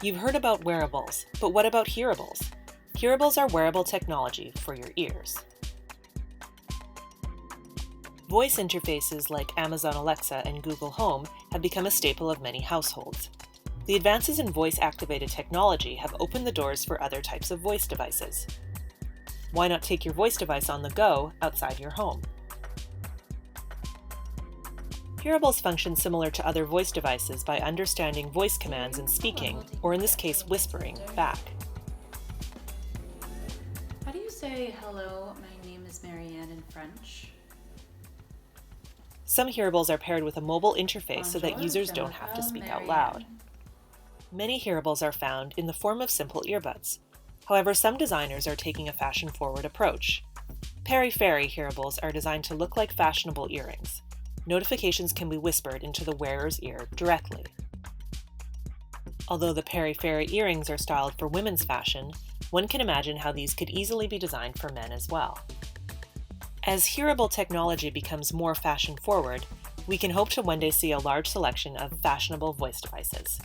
You've heard about wearables, but what about hearables? Hearables are wearable technology for your ears. Voice interfaces like Amazon Alexa and Google Home have become a staple of many households. The advances in voice-activated technology have opened the doors for other types of voice devices. Why not take your voice device on the go outside your home? Hearables function similar to other voice devices by understanding voice commands and speaking, or in this case, whispering, back. How do you say hello, my name is Marianne in French? Some hearables are paired with a mobile interface so that Bonjour, users je don't have to m'appelle speak out Marianne. loud. Many hearables are found in the form of simple earbuds. However, some designers are taking a fashion-forward approach. Peri-Feri hearables are designed to look like fashionable earrings. Notifications can be whispered into the wearer's ear directly. Although the Peri-Feri earrings are styled for women's fashion, one can imagine how these could easily be designed for men as well. As hearable technology becomes more fashion-forward, we can hope to one day see a large selection of fashionable voice devices.